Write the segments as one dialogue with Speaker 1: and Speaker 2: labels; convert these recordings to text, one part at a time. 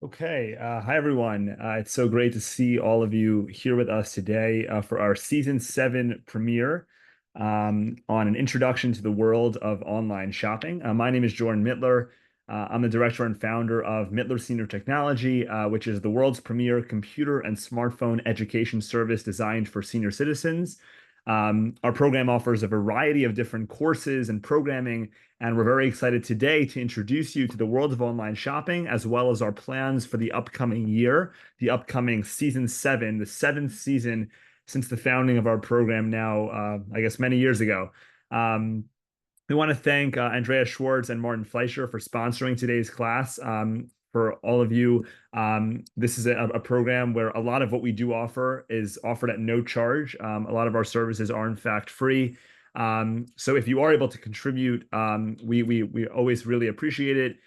Speaker 1: Okay, hi everyone. It's so great to see all of you here with us today for our season 7 premiere on an introduction to the world of online shopping. My name is Jordan Mittler. I'm the director and founder of Mittler Senior Technology, which is the world's premier computer and smartphone education service designed for senior citizens. Our program offers a variety of different courses and programming, and we're very excited today to introduce you to the world of online shopping, as well as our plans for the upcoming year, the upcoming season 7, the seventh season since the founding of our program now, I guess many years ago. Um, we want to thank Andrea Schwartz and Martin Fleischer for sponsoring today's class. For all of you, this is a program where a lot of what we do offer is offered at no charge. A lot of our services are in fact free. So if you are able to contribute, we always really appreciate it.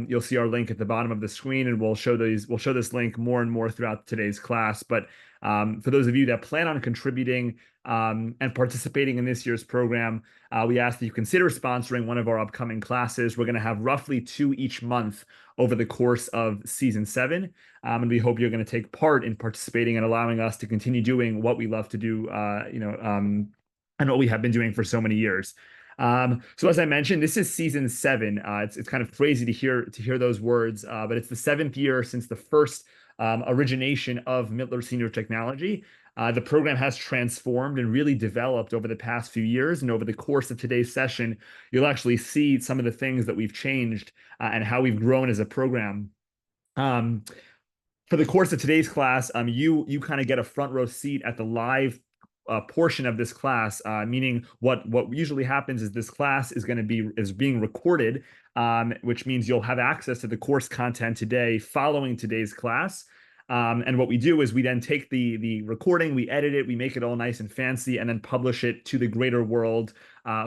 Speaker 1: You'll see our link at the bottom of the screen, and we'll show this link more and more throughout today's class. But for those of you that plan on contributing and participating in this year's program, we ask that you consider sponsoring one of our upcoming classes. We're going to have roughly 2 each month over the course of season 7. And we hope you're going to take part in participating and allowing us to continue doing what we love to do, and what we have been doing for so many years. So as I mentioned, this is season 7. It's kind of crazy to hear those words, but it's the 7th year since the first origination of Mittler Senior Technology. The program has transformed and really developed over the past few years. And over the course of today's session, you'll actually see some of the things that we've changed and how we've grown as a program. Um, for the course of today's class, you kind of get a front row seat at the live portion of this class, meaning what usually happens is this class is being recorded, which means you'll have access to the course content today following today's class. And what we do is we then take the recording, we edit it, we make it all nice and fancy, and then publish it to the greater world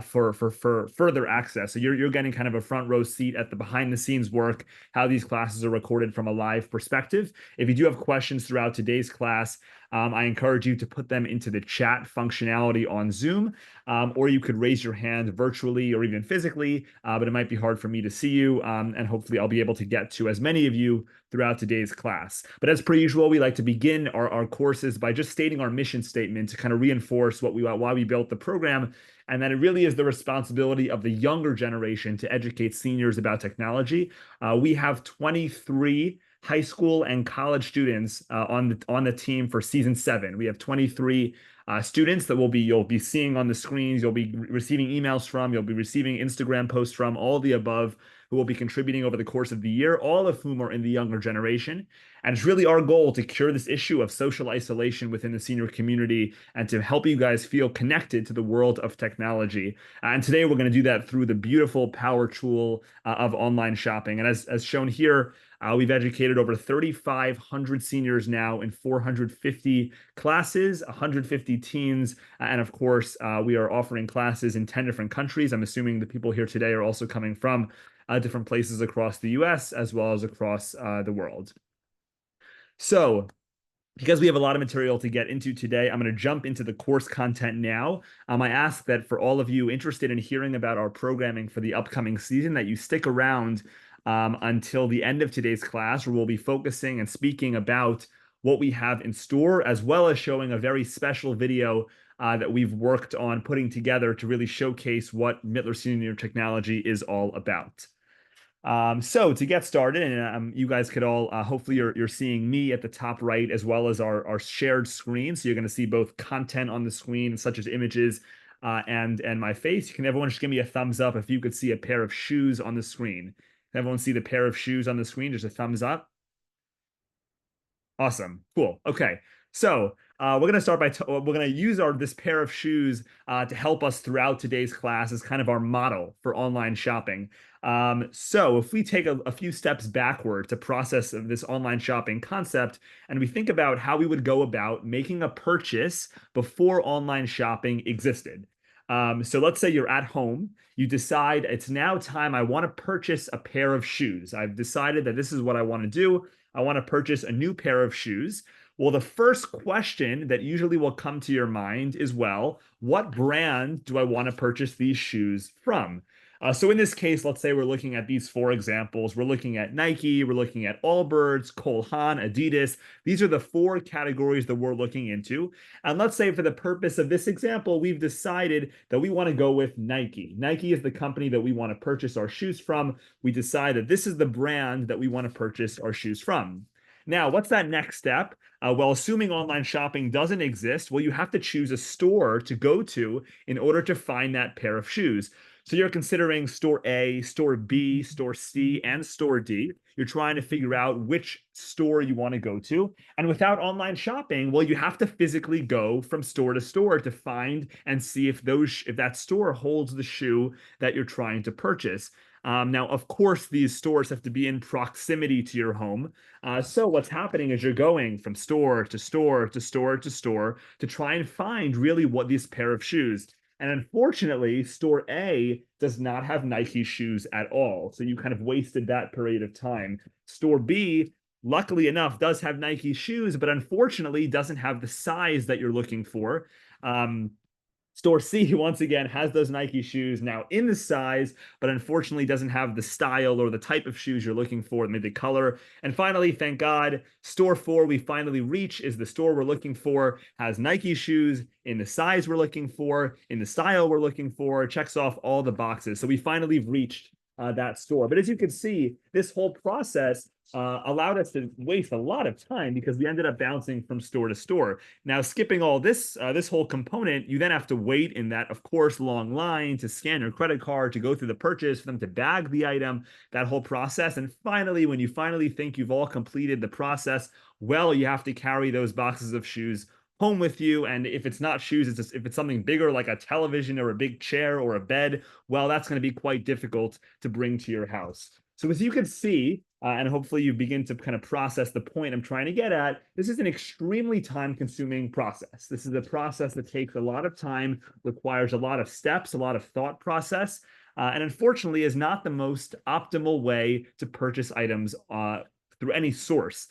Speaker 1: for further access. So you're getting kind of a front row seat at the behind the scenes work, how these classes are recorded from a live perspective. If you do have questions throughout today's class, I encourage you to put them into the chat functionality on Zoom, or you could raise your hand virtually or even physically, but it might be hard for me to see you, and hopefully I'll be able to get to as many of you throughout today's class. But as per usual, we like to begin our courses by just stating our mission statement to kind of reinforce why we built the program, and that it really is the responsibility of the younger generation to educate seniors about technology. We have 23 high school and college students on the team for season 7. We have 23 students that you'll be seeing on the screens, you'll be receiving emails from, you'll be receiving Instagram posts from, all the above, who will be contributing over the course of the year, all of whom are in the younger generation. And it's really our goal to cure this issue of social isolation within the senior community and to help you guys feel connected to the world of technology. And today we're going to do that through the beautiful power tool of online shopping. And as shown here, we've educated over 3,500 seniors now in 450 classes, 150 teens, and of course, we are offering classes in 10 different countries. I'm assuming the people here today are also coming from different places across the US as well as across the world. So, because we have a lot of material to get into today, I'm going to jump into the course content now. I ask that for all of you interested in hearing about our programming for the upcoming season, that you stick around until the end of today's class, where we'll be focusing and speaking about what we have in store, as well as showing a very special video that we've worked on putting together to really showcase what Mittler Senior Technology is all about. So to get started, and you guys could all hopefully you're seeing me at the top right as well as our shared screen. So you're going to see both content on the screen, such as images and my face. Can everyone just give me a thumbs up if you could see a pair of shoes on the screen? Can everyone see the pair of shoes on the screen? Just a thumbs up. Awesome. Cool. Okay. So we're going to start by we're going to use this pair of shoes to help us throughout today's class as kind of our model for online shopping. So if we take a few steps backward to process of this online shopping concept, and we think about how we would go about making a purchase before online shopping existed. So let's say you're at home, you decide it's now time, I want to purchase a pair of shoes. I've decided that this is what I want to do. I want to purchase a new pair of shoes. Well, the first question that usually will come to your mind is, well, what brand do I want to purchase these shoes from? So in this case, let's say we're looking at these four examples. We're looking at Nike, we're looking at Allbirds, Cole Haan, Adidas. These are the four categories that we're looking into. And let's say for the purpose of this example, we've decided that we want to go with Nike. Nike is the company that we want to purchase our shoes from. We decide that this is the brand that we want to purchase our shoes from. Now, what's that next step? Well, assuming online shopping doesn't exist, well, you have to choose a store to go to in order to find that pair of shoes. So you're considering store A, store B, store C, and store D. You're trying to figure out which store you want to go to. And without online shopping, well, you have to physically go from store to store to find and see if that store holds the shoe that you're trying to purchase. Now, of course, these stores have to be in proximity to your home. So what's happening is you're going from store to store to store to store to try and find really what this pair of shoes. And unfortunately, store A does not have Nike shoes at all. So you kind of wasted that period of time. Store B, luckily enough, does have Nike shoes, but unfortunately doesn't have the size that you're looking for. Store C, once again, has those Nike shoes now in the size, but unfortunately doesn't have the style or the type of shoes you're looking for, maybe the color. And finally, thank God, store 4 we finally reach is the store we're looking for, has Nike shoes in the size we're looking for, in the style we're looking for, checks off all the boxes. So we finally reached that store. But as you can see, this whole process allowed us to waste a lot of time because we ended up bouncing from store to store. Now, skipping all this, this whole component, you then have to wait in that, of course, long line to scan your credit card, to go through the purchase, for them to bag the item, that whole process. And finally, when you finally think you've all completed the process, well, you have to carry those boxes of shoes home with you. And if it's not shoes, if it's something bigger like a television or a big chair or a bed, well, that's going to be quite difficult to bring to your house. So as you can see, and hopefully you begin to kind of process the point I'm trying to get at, this is an extremely time-consuming process. This is a process that takes a lot of time, requires a lot of steps, a lot of thought process, and unfortunately is not the most optimal way to purchase items through any source.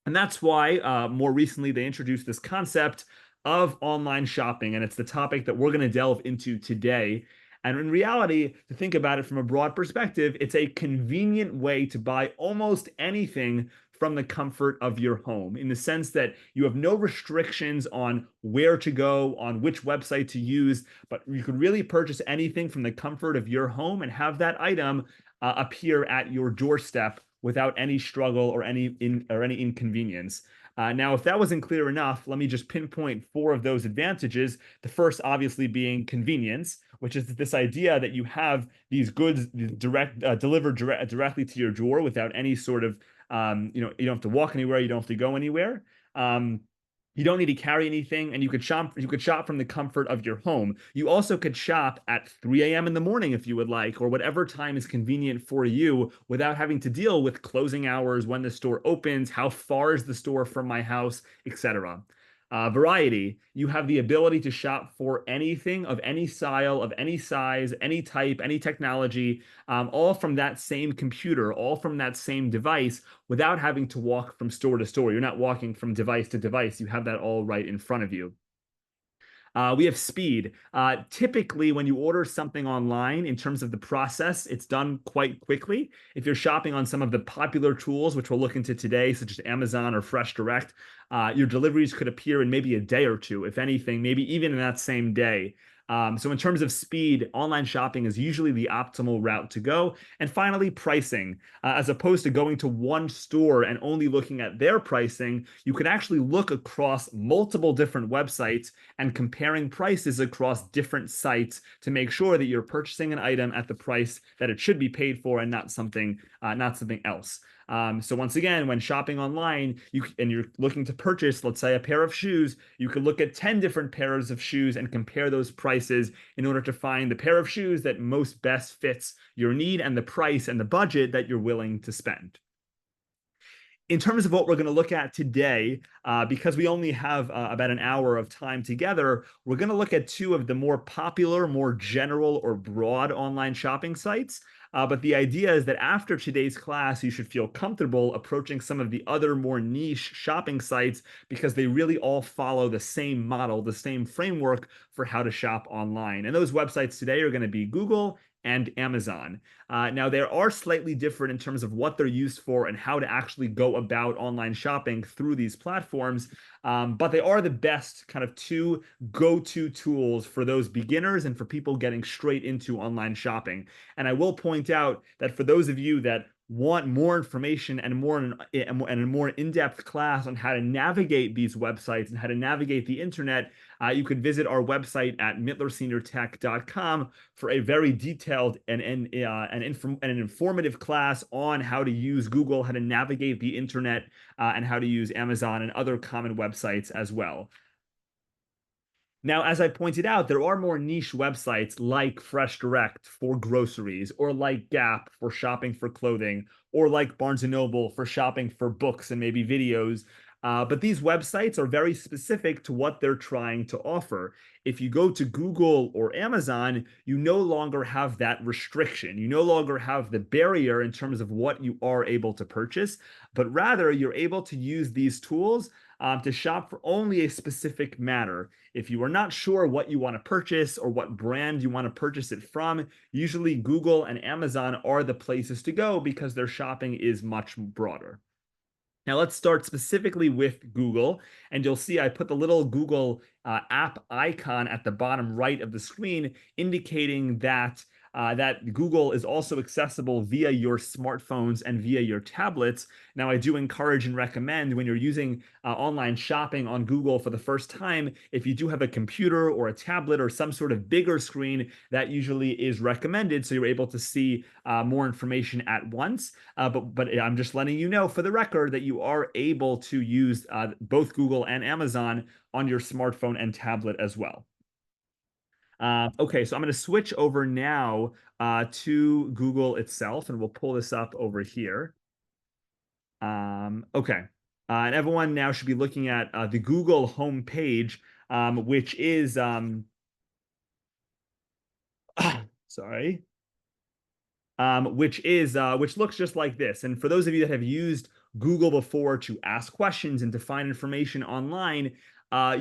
Speaker 1: And that's why more recently they introduced this concept of online shopping, and it's the topic that we're going to delve into today. And in reality, to think about it from a broad perspective, it's a convenient way to buy almost anything from the comfort of your home, in the sense that you have no restrictions on where to go, on which website to use, but you could really purchase anything from the comfort of your home and have that item appear at your doorstep without any struggle or any inconvenience. Now, if that wasn't clear enough, let me just pinpoint 4 of those advantages. The first, obviously, being convenience, which is this idea that you have these goods delivered directly to your door without any sort of, you don't have to walk anywhere, you don't have to go anywhere. You don't need to carry anything, and you could shop from the comfort of your home. You also could shop at 3 a.m. in the morning if you would like, or whatever time is convenient for you, without having to deal with closing hours, when the store opens, how far is the store from my house, etc. Variety, you have the ability to shop for anything of any style, of any size, any type, any technology, all from that same computer, all from that same device, without having to walk from store to store. You're not walking from device to device. You have that all right in front of you. We have speed. Typically, when you order something online, in terms of the process, it's done quite quickly. If you're shopping on some of the popular tools, which we'll look into today, such as Amazon or Fresh Direct, your deliveries could appear in maybe a day or two, if anything, maybe even in that same day. So in terms of speed, online shopping is usually the optimal route to go. And finally, pricing. As opposed to going to one store and only looking at their pricing, you could actually look across multiple different websites and comparing prices across different sites to make sure that you're purchasing an item at the price that it should be paid for and not something else. So once again, when shopping online, you're looking to purchase, let's say, a pair of shoes, you could look at 10 different pairs of shoes and compare those prices in order to find the pair of shoes that most best fits your need and the price and the budget that you're willing to spend. In terms of what we're going to look at today, because we only have about an hour of time together, we're going to look at 2 of the more popular, more general or broad online shopping sites. But the idea is that after today's class, you should feel comfortable approaching some of the other more niche shopping sites because they really all follow the same model, the same framework for how to shop online. And those websites today are going to be Google, and Amazon. Now, they are slightly different in terms of what they're used for and how to actually go about online shopping through these platforms, but they are the best kind of two go-to tools for those beginners and for people getting straight into online shopping. And I will point out that for those of you that want more information and a more in-depth class on how to navigate these websites and how to navigate the internet, you can visit our website at mittlerseniortech.com for a very detailed and an informative class on how to use Google, how to navigate the internet, and how to use Amazon and other common websites as well. Now, as I pointed out, there are more niche websites like Fresh Direct for groceries, or like Gap for shopping for clothing, or like Barnes& and Noble for shopping for books and maybe videos. But these websites are very specific to what they're trying to offer. If you go to Google or Amazon, you no longer have that restriction. You no longer have the barrier in terms of what you are able to purchase, but rather you're able to use these tools to shop for only a specific matter. If you are not sure what you want to purchase or what brand you want to purchase it from, usually Google and Amazon are the places to go because their shopping is much broader. Now let's start specifically with Google, and you'll see I put the little Google app icon at the bottom right of the screen, indicating that that Google is also accessible via your smartphones and via your tablets. Now, I do encourage and recommend when you're using online shopping on Google for the first time, if you do have a computer or a tablet or some sort of bigger screen, that usually is recommended so you're able to see more information at once. But I'm just letting you know for the record that you are able to use both Google and Amazon on your smartphone and tablet as well. Okay, so I'm going to switch over now to Google itself, and we'll pull this up over here. Okay, and everyone now should be looking at the Google homepage, which is sorry, which looks just like this. And for those of you that have used Google before to ask questions and to find information online,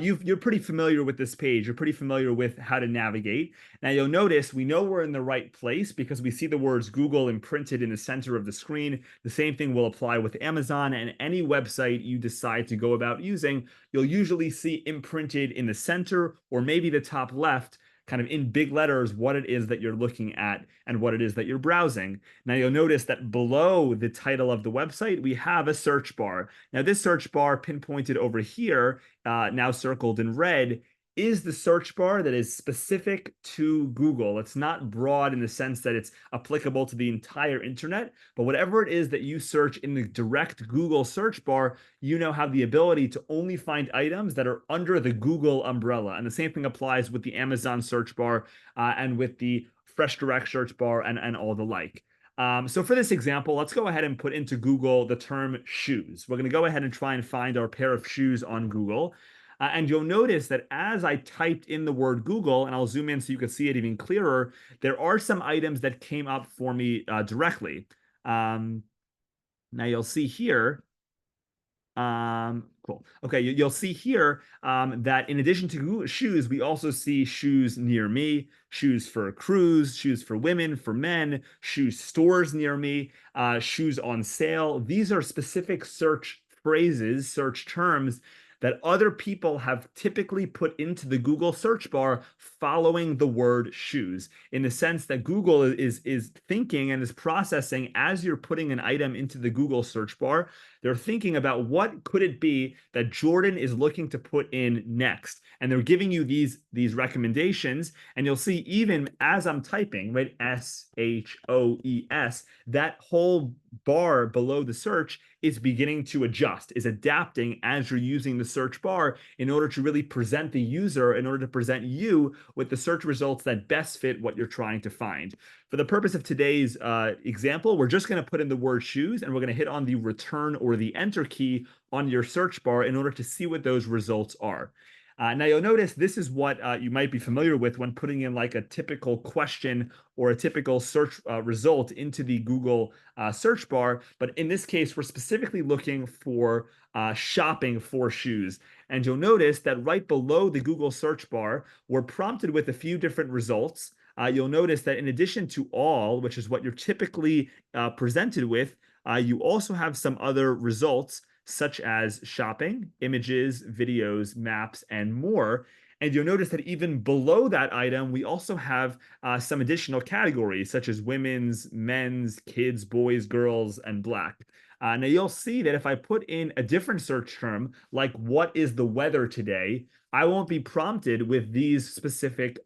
Speaker 1: you're pretty familiar with this page. You're pretty familiar with how to navigate. Now you'll notice we know we're in the right place because we see the words Google imprinted in the center of the screen. The same thing will apply with Amazon and any website you decide to go about using. You'll usually see imprinted in the center or maybe the top left, kind of in big letters, what it is that you're looking at and what it is that you're browsing. Now you'll notice that below the title of the website, we have a search bar. Now this search bar pinpointed over here, now circled in red, is the search bar that is specific to Google. It's not broad in the sense that it's applicable to the entire internet, but whatever it is that you search in the direct Google search bar, you now have the ability to only find items that are under the Google umbrella. And the same thing applies with the Amazon search bar and with the Fresh Direct search bar and all the like. So for this example, let's go ahead and put into Google the term shoes. We're going to go ahead and try and find our pair of shoes on Google. And you'll notice that as I typed in the word Google, and I'll zoom in so you can see it even clearer, there are some items that came up for me directly. Now you'll see here, cool. Okay, you'll see here that in addition to shoes, we also see shoes near me, shoes for crews, shoes for women, for men, shoes stores near me, shoes on sale. These are specific search phrases, search terms that other people have typically put into the Google search bar following the word shoes, in the sense that Google is thinking and is processing as you're putting an item into the Google search bar. They're thinking about what could it be that Jordan is looking to put in next. And they're giving you these recommendations. And you'll see even as I'm typing, right, SHOES, that whole bar below the search is beginning to adjust, is adapting as you're using the search bar in order to really present the user, in order to present you with the search results that best fit what you're trying to find. For the purpose of today's example, we're just going to put in the word shoes, and we're going to hit on the return or the enter key on your search bar in order to see what those results are. Now you'll notice this is what you might be familiar with when putting in like a typical question or a typical search result into the Google search bar. But in this case, we're specifically looking for shopping for shoes. And you'll notice that right below the Google search bar, we're prompted with a few different results. you'll notice that in addition to all, which is what you're typically presented with, you also have some other results such as shopping, images, videos, maps, and more. And you'll notice that even below that item, we also have some additional categories such as women's, men's, kids, boys, girls, and black. Now you'll see that if I put in a different search term, like what is the weather today, I won't be prompted with these specific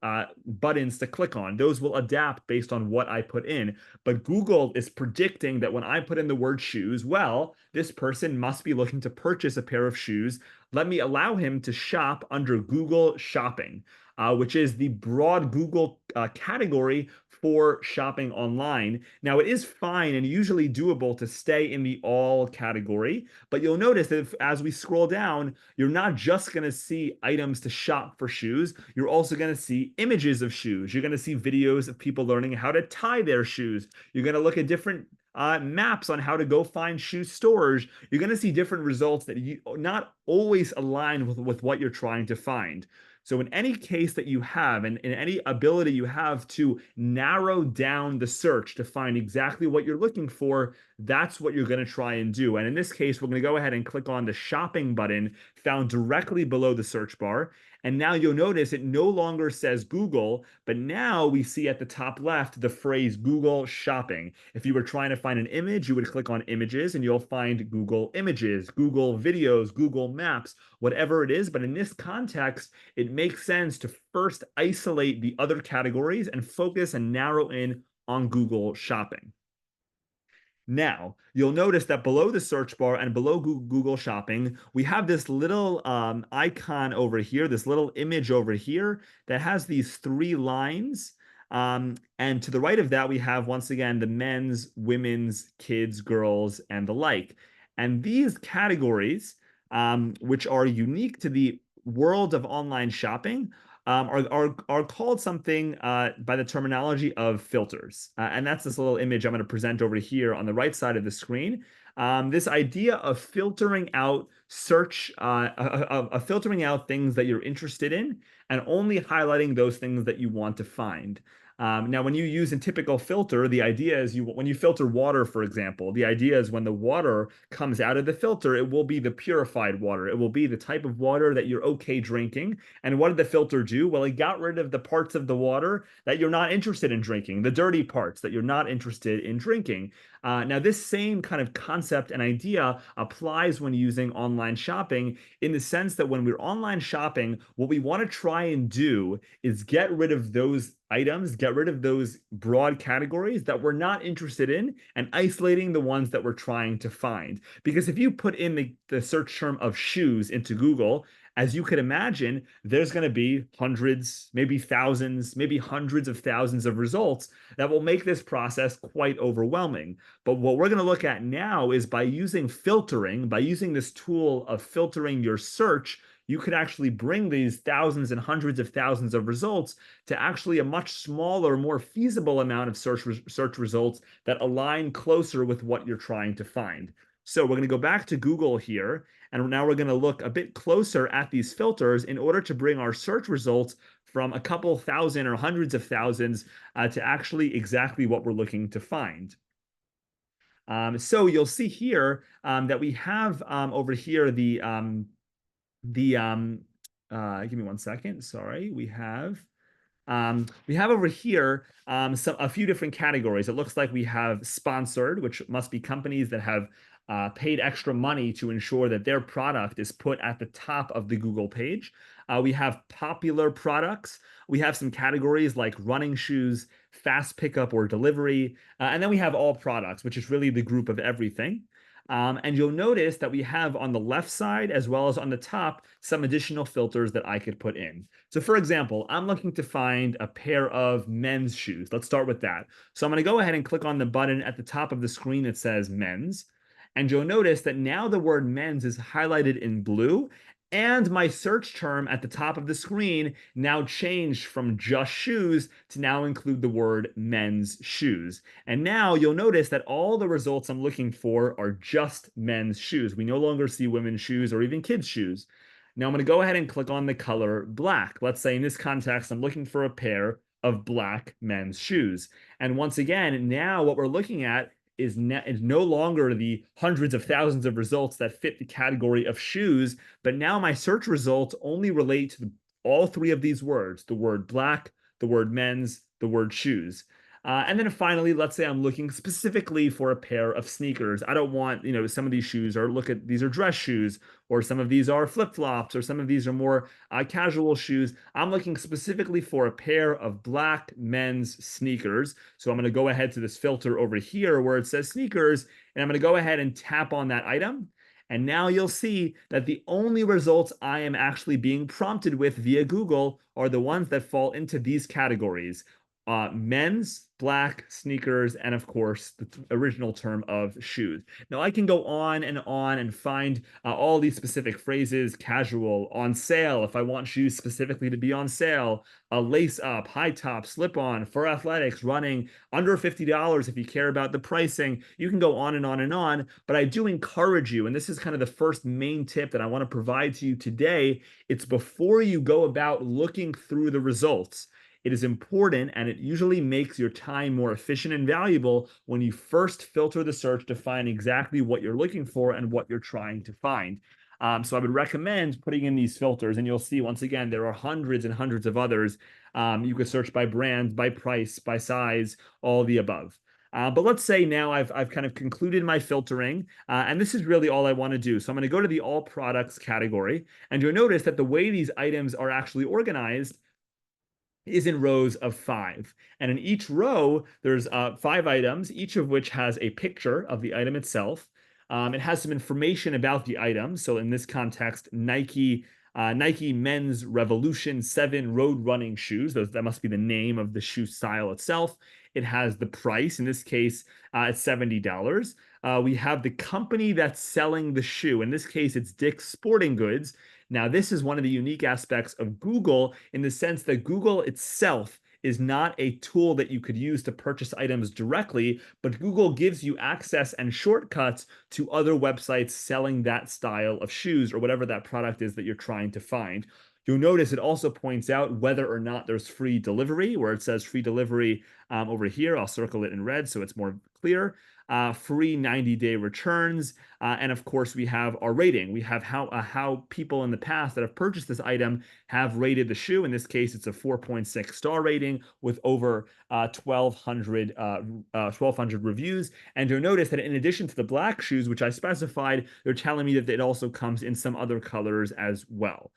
Speaker 1: buttons to click on. Those will adapt based on what I put in. But Google is predicting that when I put in the word shoes, well, this person must be looking to purchase a pair of shoes. Let me allow him to shop under Google Shopping, which is the broad Google category for shopping online. Now, it is fine and usually doable to stay in the all category, but you'll notice that as we scroll down, you're not just going to see items to shop for shoes, you're also going to see images of shoes. You're going to see videos of people learning how to tie their shoes. You're going to look at different maps on how to go find shoe stores. You're going to see different results that you not always align with what you're trying to find. So in any case that you have, and in any ability you have to narrow down the search to find exactly what you're looking for, that's what you're going to try and do. And in this case, we're going to go ahead and click on the shopping button found directly below the search bar. And now you'll notice it no longer says Google, but now we see at the top left the phrase Google Shopping. If you were trying to find an image, you would click on Images and you'll find Google Images, Google Videos, Google Maps, whatever it is. But in this context, it makes sense to first isolate the other categories and focus and narrow in on Google Shopping. Now, you'll notice that below the search bar and below Google Shopping, we have this little icon over here, this little image over here that has these three lines. And to the right of that, we have, once again, the men's, women's, kids, girls, and the like. And these categories, which are unique to the world of online shopping, are called something by the terminology of filters. And that's this little image I'm going to present over here on the right side of the screen. This idea of filtering out filtering out things that you're interested in and only highlighting those things that you want to find. Now, when you use a typical filter, the idea is when you filter water, for example, the idea is when the water comes out of the filter, it will be the purified water. It will be the type of water that you're okay drinking. And what did the filter do? Well, it got rid of the parts of the water that you're not interested in drinking, the dirty parts that you're not interested in drinking. Now, this same kind of concept and idea applies when using online shopping, in the sense that when we're online shopping, what we want to try and do is get rid of those items, get rid of those broad categories that we're not interested in, and isolating the ones that we're trying to find. Because if you put in the search term of shoes into Google, as you could imagine, there's going to be hundreds, maybe thousands, maybe hundreds of thousands of results that will make this process quite overwhelming. But what we're going to look at now is by using filtering, by using this tool of filtering your search, you could actually bring these thousands and hundreds of thousands of results to actually a much smaller, more feasible amount of search results that align closer with what you're trying to find. So we're going to go back to Google here, and now we're going to look a bit closer at these filters in order to bring our search results from a couple thousand or hundreds of thousands to actually exactly what we're looking to find. So you'll see here that we have over here give me one second. Sorry, we have over here a few different categories. It looks like we have sponsored, which must be companies that have paid extra money to ensure that their product is put at the top of the Google page. We have popular products. We have some categories like running shoes, fast pickup or delivery, and then we have all products, which is really the group of everything. And you'll notice that we have on the left side, as well as on the top, some additional filters that I could put in. So for example, I'm looking to find a pair of men's shoes. Let's start with that. So I'm going to go ahead and click on the button at the top of the screen that says men's. And you'll notice that now the word men's is highlighted in blue, and my search term at the top of the screen now changed from just shoes to now include the word men's shoes. And now you'll notice that all the results I'm looking for are just men's shoes. We no longer see women's shoes or even kids' shoes. Now I'm going to go ahead and click on the color black. Let's say in this context, I'm looking for a pair of black men's shoes. And once again, now what we're looking at is no longer the hundreds of thousands of results that fit the category of shoes, but now my search results only relate to all three of these words: the word black, the word men's, the word shoes. And then finally, let's say I'm looking specifically for a pair of sneakers. I don't want, some of these shoes, or look at these are dress shoes, or some of these are flip-flops, or some of these are more casual shoes. I'm looking specifically for a pair of black men's sneakers. So I'm going to go ahead to this filter over here where it says sneakers, and I'm going to go ahead and tap on that item. And now you'll see that the only results I am actually being prompted with via Google are the ones that fall into these categories: men's, black, sneakers, and of course, the original term of shoes. Now, I can go on and find all these specific phrases: casual, on sale, if I want shoes specifically to be on sale, lace up, high top, slip on, for athletics, running, under $50 if you care about the pricing. You can go on and on and on, but I do encourage you, and this is kind of the first main tip that I want to provide to you today. It's before you go about looking through the results, it is important, and it usually makes your time more efficient and valuable when you first filter the search to find exactly what you're looking for and what you're trying to find. So I would recommend putting in these filters, and you'll see once again there are hundreds and hundreds of others. You could search by brand, by price, by size, all the above. But let's say now I've kind of concluded my filtering, and this is really all I want to do. So I'm going to go to the all products category, and you'll notice that the way these items are actually organized is in rows of 5. And in each row, there's 5 items, each of which has a picture of the item itself. It has some information about the item. So in this context, Nike Men's Revolution 7 road running shoes. That must be the name of the shoe style itself. It has the price. In this case, it's $70. We have the company that's selling the shoe. In this case, it's Dick's Sporting Goods. Now, this is one of the unique aspects of Google, in the sense that Google itself is not a tool that you could use to purchase items directly, but Google gives you access and shortcuts to other websites selling that style of shoes or whatever that product is that you're trying to find. You'll notice it also points out whether or not there's free delivery, where it says free delivery over here. I'll circle it in red so it's more clear. Free 90-day returns, and of course we have our rating. We have how people in the past that have purchased this item have rated the shoe. In this case, it's a 4.6 star rating with over 1,200 reviews. And you'll notice that in addition to the black shoes, which I specified, they're telling me that it also comes in some other colors as well.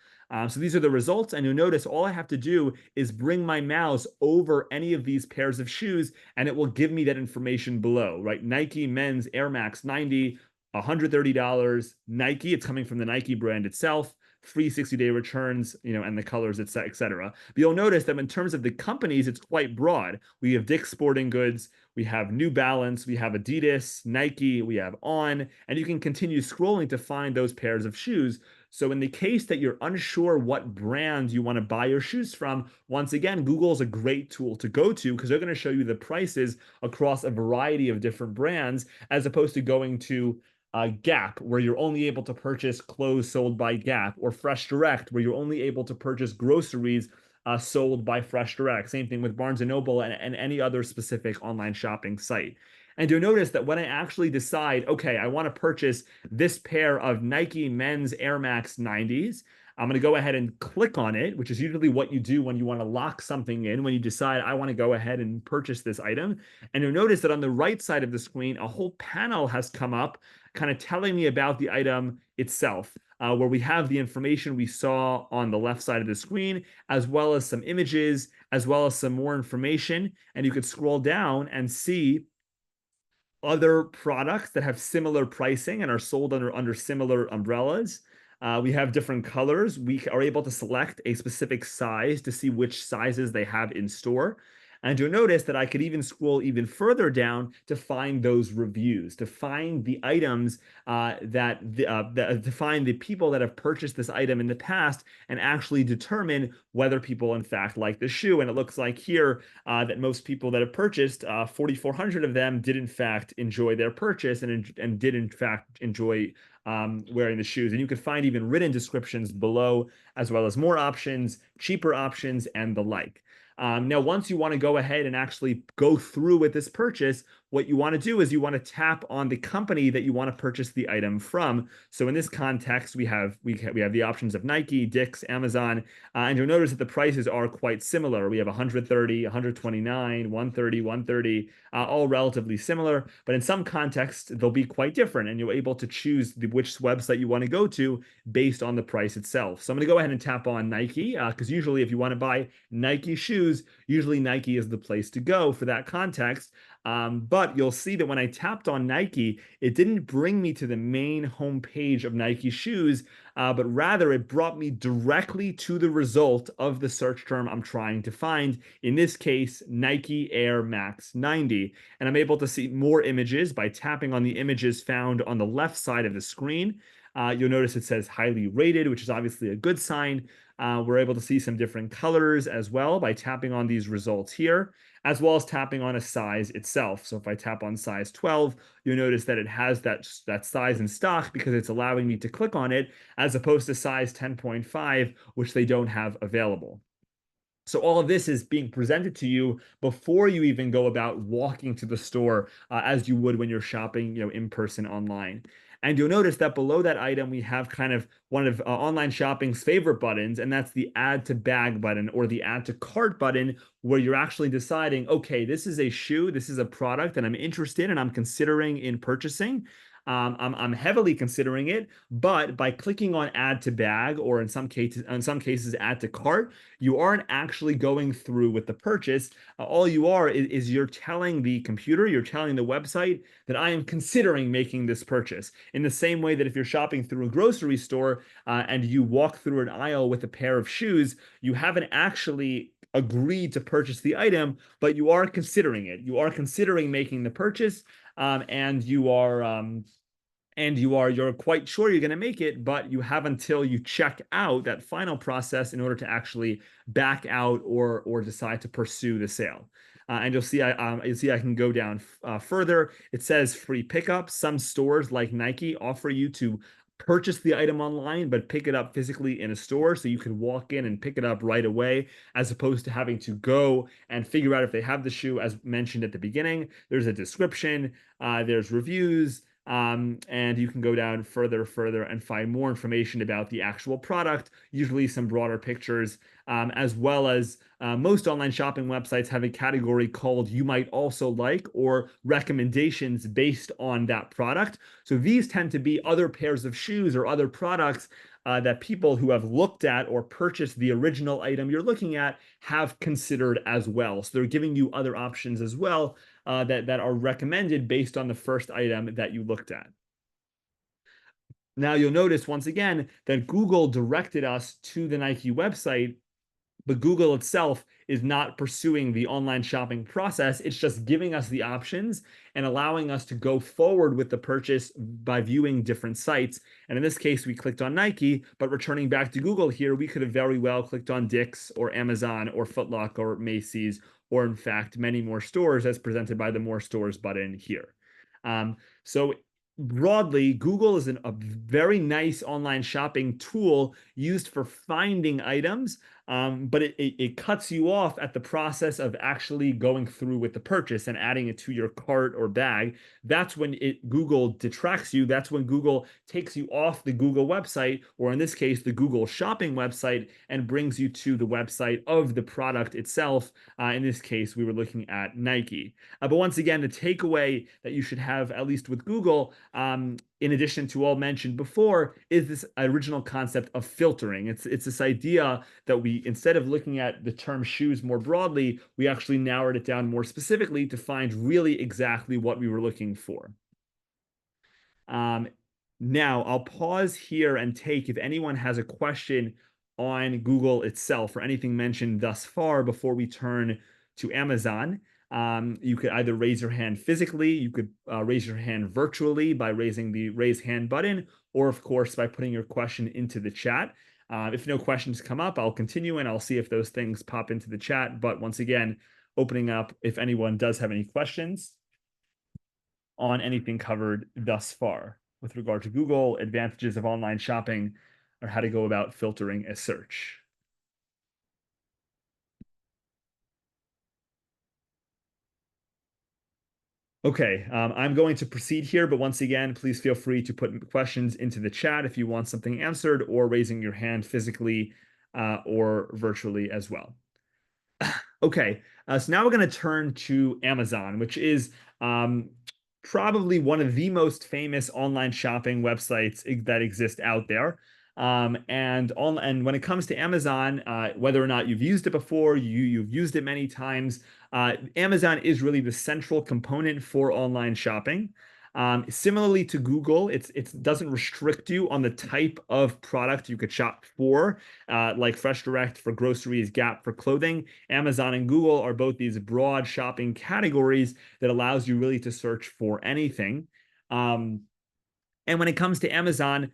Speaker 1: So these are the results, and you'll notice all I have to do is bring my mouse over any of these pairs of shoes, and it will give me that information below, right? Nike Men's Air Max 90, $130. Nike, it's coming from the Nike brand itself. Free 60-day returns, and the colors, etc. But you'll notice that in terms of the companies, it's quite broad. We have Dick's Sporting Goods, we have New Balance, we have Adidas, Nike, we have On, and you can continue scrolling to find those pairs of shoes. So in the case that you're unsure what brand you want to buy your shoes from, once again, Google is a great tool to go to, because they're going to show you the prices across a variety of different brands, as opposed to going to Gap, where you're only able to purchase clothes sold by Gap, or Fresh Direct, where you're only able to purchase groceries sold by Fresh Direct. Same thing with Barnes & Noble and any other specific online shopping site. And you'll notice that when I actually decide, okay, I want to purchase this pair of Nike Men's Air Max 90s, I'm going to go ahead and click on it, which is usually what you do when you want to lock something in, when you decide I want to go ahead and purchase this item. And you'll notice that on the right side of the screen, a whole panel has come up kind of telling me about the item itself, where we have the information we saw on the left side of the screen, as well as some images, as well as some more information. And you could scroll down and see other products that have similar pricing and are sold under similar umbrellas. We have different colors. We are able to select a specific size to see which sizes they have in store. And you'll notice that I could even scroll even further down to find those reviews, to find the items to find the people that have purchased this item in the past, and actually determine whether people in fact like the shoe. And it looks like here that most people that have purchased, 4,400 of them did in fact enjoy their purchase and did in fact enjoy wearing the shoes. And you can find even written descriptions below, as well as more options, cheaper options, and the like. Now, once you want to go ahead and actually go through with this purchase, what you want to do is you want to tap on the company that you want to purchase the item from. So in this context, we have the options of Nike, Dick's, Amazon, and you'll notice that the prices are quite similar. We have 130, 129, 130, 130, all relatively similar, but in some contexts, they'll be quite different, and you're able to choose which website you want to go to based on the price itself. So I'm going to go ahead and tap on Nike, because usually if you want to buy Nike shoes, usually Nike is the place to go for that context. But you'll see that when I tapped on Nike, it didn't bring me to the main homepage of Nike shoes, but rather it brought me directly to the result of the search term I'm trying to find. In this case, Nike Air Max 90. And I'm able to see more images by tapping on the images found on the left side of the screen. You'll notice it says highly rated, which is obviously a good sign. We're able to see some different colors as well by tapping on these results here, as well as tapping on a size itself. So if I tap on size 12, you'll notice that it has that size in stock because it's allowing me to click on it, as opposed to size 10.5, which they don't have available. So all of this is being presented to you before you even go about walking to the store, as you would when you're shopping, in person online. And you'll notice that below that item, we have kind of one of online shopping's favorite buttons, and that's the add to bag button or the add to cart button, where you're actually deciding, okay, this is a shoe, this is a product that I'm interested in and I'm considering in purchasing. I'm heavily considering it, but by clicking on add to bag, or in some cases add to cart, you aren't actually going through with the purchase. All you are is you're telling the computer, you're telling the website that I am considering making this purchase. In the same way that if you're shopping through a grocery store, and you walk through an aisle with a pair of shoes, you haven't actually agreed to purchase the item, but you are considering it. You are considering making the purchase, and you're quite sure you're going to make it, but you have until you check out that final process in order to actually back out or decide to pursue the sale. And you'll see I can go down further. It says free pickup. Some stores like Nike offer you to purchase the item online, but pick it up physically in a store, so you can walk in and pick it up right away, as opposed to having to go and figure out if they have the shoe. As mentioned at the beginning, there's a description, there's reviews, and you can go down further and find more information about the actual product, usually some broader pictures, as well as most online shopping websites have a category called "You Might Also Like" or recommendations based on that product. So these tend to be other pairs of shoes or other products that people who have looked at or purchased the original item you're looking at have considered as well. So they're giving you other options as well, that are recommended based on the first item that you looked at. Now you'll notice once again that Google directed us to the Nike website, but Google itself is not pursuing the online shopping process. It's just giving us the options and allowing us to go forward with the purchase by viewing different sites. And in this case, we clicked on Nike, but returning back to Google here, we could have very well clicked on Dick's or Amazon or Foot Locker or Macy's, or in fact, many more stores, as presented by the More Stores button here. So broadly, Google is a very nice online shopping tool used for finding items, but it cuts you off at the process of actually going through with the purchase and adding it to your cart or bag. That's when Google detracts you. That's when Google takes you off the Google website, or in this case, the Google shopping website, and brings you to the website of the product itself. In this case, we were looking at Nike. But once again, the takeaway that you should have, at least with Google, in addition to all mentioned before, is this original concept of filtering. It's this idea that we, instead of looking at the term shoes more broadly, we actually narrowed it down more specifically to find really exactly what we were looking for. Now, I'll pause here and take if anyone has a question on Google itself or anything mentioned thus far before we turn to Amazon. You could either raise your hand physically, you could raise your hand virtually by raising the raise hand button, or of course by putting your question into the chat. If no questions come up, I'll continue and I'll see if those things pop into the chat. But once again, opening up if anyone does have any questions on anything covered thus far with regard to Google, advantages of online shopping, or how to go about filtering a search. Okay, I'm going to proceed here, but once again, please feel free to put questions into the chat if you want something answered, or raising your hand physically or virtually as well. Okay, so now we're going to turn to Amazon, which is um, probably one of the most famous online shopping websites that exist out there. And when it comes to Amazon, whether or not you've used it before, you've used it many times, Amazon is really the central component for online shopping. Similarly to Google, it doesn't restrict you on the type of product you could shop for, like Fresh Direct for groceries, Gap for clothing. Amazon and Google are both these broad shopping categories that allows you really to search for anything. Um, and when it comes to Amazon,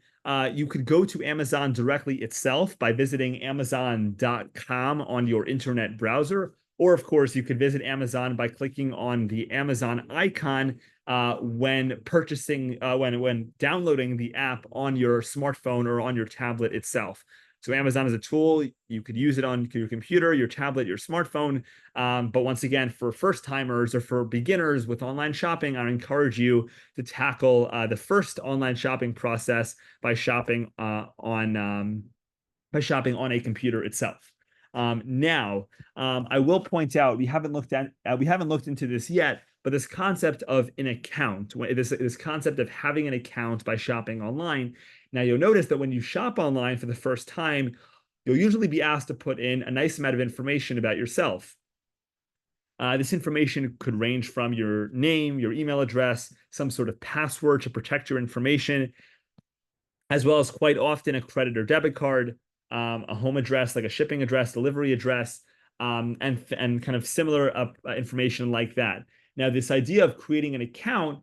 Speaker 1: you could go to Amazon directly itself by visiting Amazon.com on your internet browser. Or, of course, you could visit Amazon by clicking on the Amazon icon when purchasing, when downloading the app on your smartphone or on your tablet itself. So Amazon is a tool. You could use it on your computer, your tablet, your smartphone. But once again, for first timers or for beginners with online shopping, I encourage you to tackle the first online shopping process by shopping on a computer itself. I will point out we haven't looked into this yet, but this concept of an account, this concept of having an account by shopping online. Now you'll notice that when you shop online for the first time, you'll usually be asked to put in a nice amount of information about yourself. This information could range from your name, your email address, some sort of password to protect your information, as well as quite often a credit or debit card, a home address, like a shipping address, delivery address, and kind of similar information like that. Now, this idea of creating an account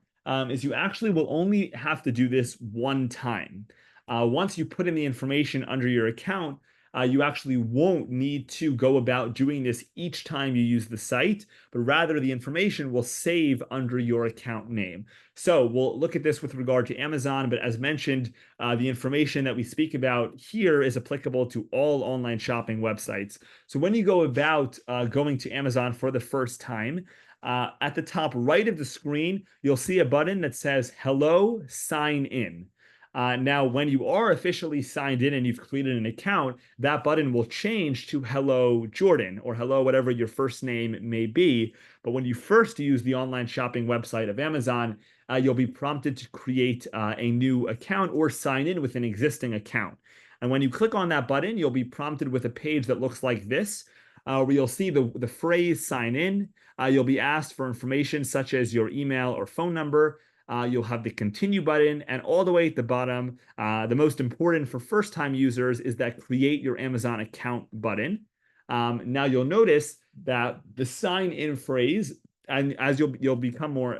Speaker 1: is you actually will only have to do this one time. Once you put in the information under your account, you actually won't need to go about doing this each time you use the site, but rather the information will save under your account name. So we'll look at this with regard to Amazon, but as mentioned, the information that we speak about here is applicable to all online shopping websites. So when you go about going to Amazon for the first time, at the top right of the screen, you'll see a button that says "Hello, sign in." Now, when you are officially signed in and you've created an account, that button will change to "Hello, Jordan," or "Hello, whatever your first name may be. But when you first use the online shopping website of Amazon, you'll be prompted to create a new account or sign in with an existing account. And when you click on that button, you'll be prompted with a page that looks like this, where you'll see the phrase "sign in." You'll be asked for information such as your email or phone number. You'll have the continue button, and all the way at the bottom, the most important for first-time users is that create your Amazon account button. Now you'll notice that the sign in phrase, and as you'll become more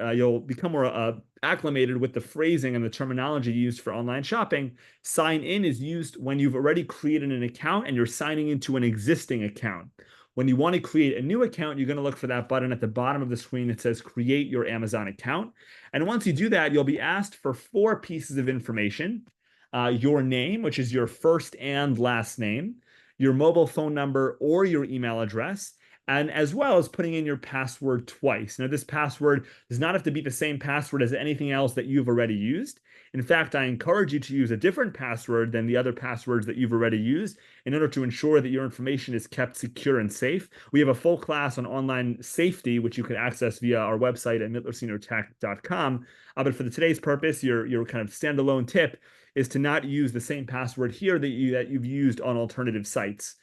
Speaker 1: acclimated with the phrasing and the terminology used for online shopping, sign in is used when you've already created an account and you're signing into an existing account. When you want to create a new account, you're going to look for that button at the bottom of the screen that says create your Amazon account. And once you do that, you'll be asked for 4 pieces of information: your name, which is your first and last name, your mobile phone number or your email address, and as well as putting in your password twice. Now, this password does not have to be the same password as anything else that you've already used. In fact, I encourage you to use a different password than the other passwords that you've already used in order to ensure that your information is kept secure and safe. We have a full class on online safety, which you can access via our website at mittlerseniortech.com. But for today's purpose, your kind of standalone tip is to not use the same password here that you've used on alternative sites.